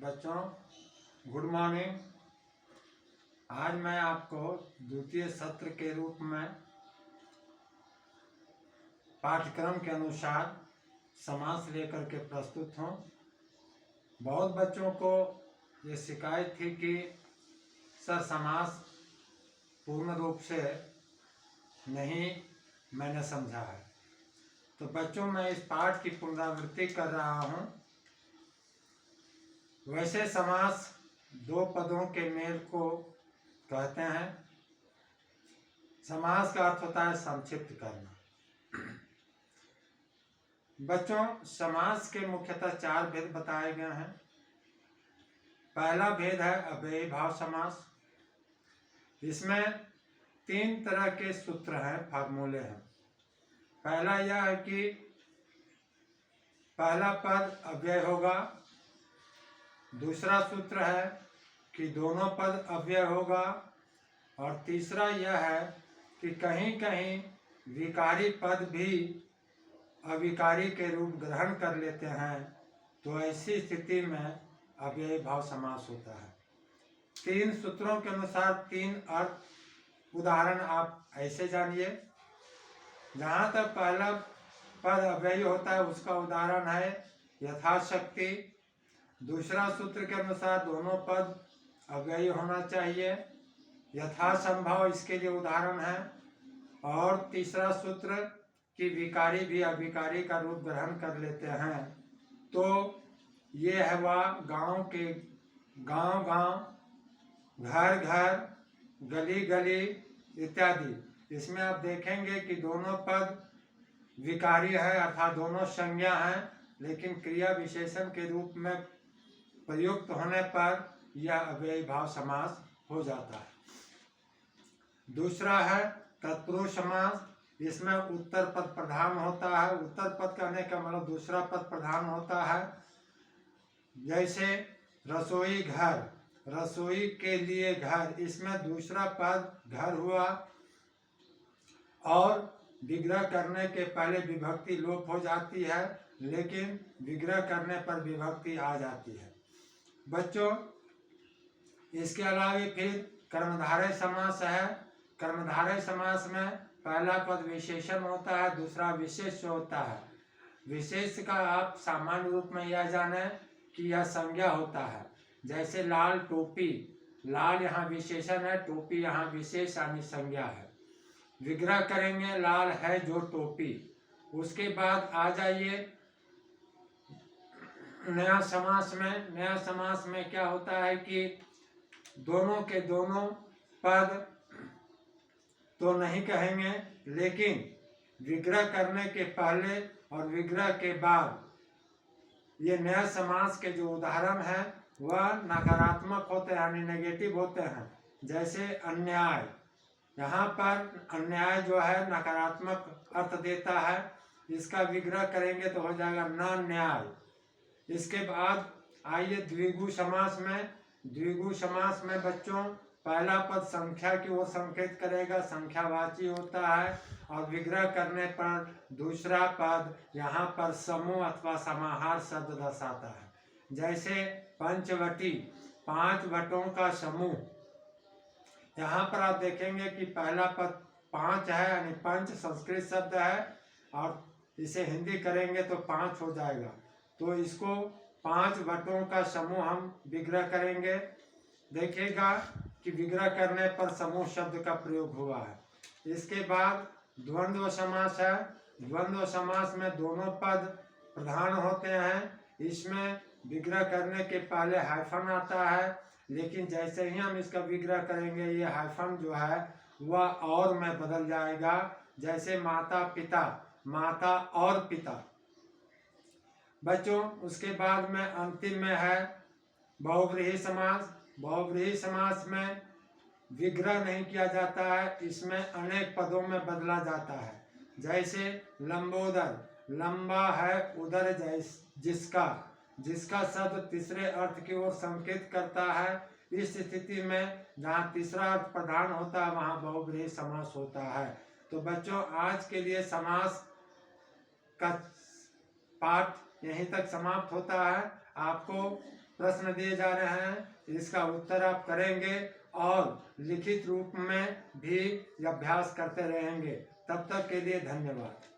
बच्चों, good morning. आज मैं आपको द्वितीय सत्र के रूप में पाठ्यक्रम के अनुसार समास लेकर के प्रस्तुत हूँ। बहुत बच्चों को ये शिकायत थी कि सर समास पूर्ण रूप से नहीं मैंने समझा है। तो बच्चों, मैं इस पाठ की पुनरावृत्ति कर रहा हूँ। वैसे समास दो पदों के मेल को कहते हैं। समास का अर्थ होता है संक्षिप्त करना। बच्चों, समास के मुख्यतः चार भेद बताए गए हैं। पहला भेद है अव्ययी भाव समास। इसमें तीन तरह के सूत्र हैं, फार्मूले हैं। पहला यह है कि पहला पद अव्यय होगा। दूसरा सूत्र है कि दोनों पद अव्यय होगा। और तीसरा यह है कि कहीं कहीं विकारी पद भी अविकारी के रूप ग्रहण कर लेते हैं, तो ऐसी स्थिति में अव्ययी भाव समास होता है। तीन सूत्रों के अनुसार तीन अर्थ उदाहरण आप ऐसे जानिए। जहाँ तक पहला पद अव्ययी होता है उसका उदाहरण है यथाशक्ति। दूसरा सूत्र के अनुसार दोनों पद अव्ययी होना चाहिए, यथासंभव इसके लिए उदाहरण है। और तीसरा सूत्र कि विकारी भी अविकारी का रूप ग्रहण कर लेते हैं। तो ये है वह गांव गांव, घर घर, गली गली इत्यादि। इसमें आप देखेंगे कि दोनों पद विकारी है, अर्थात दोनों संज्ञा हैं, लेकिन क्रिया विशेषण के रूप में प्रयुक्त होने पर यह अव्ययी भाव समास हो जाता है। दूसरा है तत्पुरुष समास। इसमें उत्तर पद प्रधान होता है। उत्तर पद कहने का मतलब दूसरा पद प्रधान होता है। जैसे रसोई घर, रसोई के लिए घर, इसमें दूसरा पद घर हुआ और विग्रह करने के पहले विभक्ति लोप हो जाती है, लेकिन विग्रह करने पर विभक्ति आ जाती है। बच्चों, इसके अलावा फिर कर्मधारय समास है। कर्मधारय समास में पहला पद विशेषण होता है, दूसरा विशेष होता है। विशेष का आप सामान्य रूप में यह जाने कि यह संज्ञा होता है। जैसे लाल टोपी, लाल यहाँ विशेषण है, टोपी यहाँ विशेष यानी संज्ञा है। विग्रह करेंगे लाल है जो टोपी। उसके बाद आ जाइए नया समास में। नया समास में क्या होता है कि दोनों के दोनों पद तो नहीं कहेंगे, लेकिन विग्रह करने के पहले और विग्रह के बाद ये नया समास के जो उदाहरण है वह नकारात्मक होते हैं, यानी नेगेटिव होते हैं। जैसे अन्याय, यहाँ पर अन्याय जो है नकारात्मक अर्थ देता है। इसका विग्रह करेंगे तो हो जाएगा न न्याय। इसके बाद आइए द्विगु समास में। द्विगु समास में बच्चों पहला पद संख्या की ओर संकेत करेगा, संख्यावाची होता है। और विग्रह करने पर दूसरा पद यहाँ पर समूह अथवा समाहार शब्द दर्शाता है। जैसे पंचवटी, पांच वटों का समूह। यहाँ पर आप देखेंगे कि पहला पद पांच है, यानी पंच संस्कृत शब्द है, और इसे हिंदी करेंगे तो पांच हो जाएगा। तो इसको पांच वटों का समूह हम विग्रह करेंगे। देखिएगा कि विग्रह करने पर समूह शब्द का प्रयोग हुआ है। इसके बाद द्वंद्व समास है। द्वंद्व समास में दोनों पद प्रधान होते हैं। इसमें विग्रह करने के पहले हाइफन आता है, लेकिन जैसे ही हम इसका विग्रह करेंगे ये हाइफन जो है वह और में बदल जाएगा। जैसे माता पिता, माता और पिता। बच्चों, उसके बाद में अंतिम में है बहुव्रीहि समास। बहुव्रीहि समास में विग्रह नहीं किया जाता है, इसमें अनेक पदों में बदला जाता है। जैसे लंबोदर, लंबा है उदर जिसका, जिसका शब्द तीसरे अर्थ की ओर संकेत करता है। इस स्थिति में जहाँ तीसरा अर्थ प्रधान होता है वहाँ बहुव्रीहि समास होता है। तो बच्चों, आज के लिए समास का पाठ यहीं तक समाप्त होता है। आपको प्रश्न दिए जा रहे हैं, इसका उत्तर आप करेंगे और लिखित रूप में भी अभ्यास करते रहेंगे। तब तक के लिए धन्यवाद।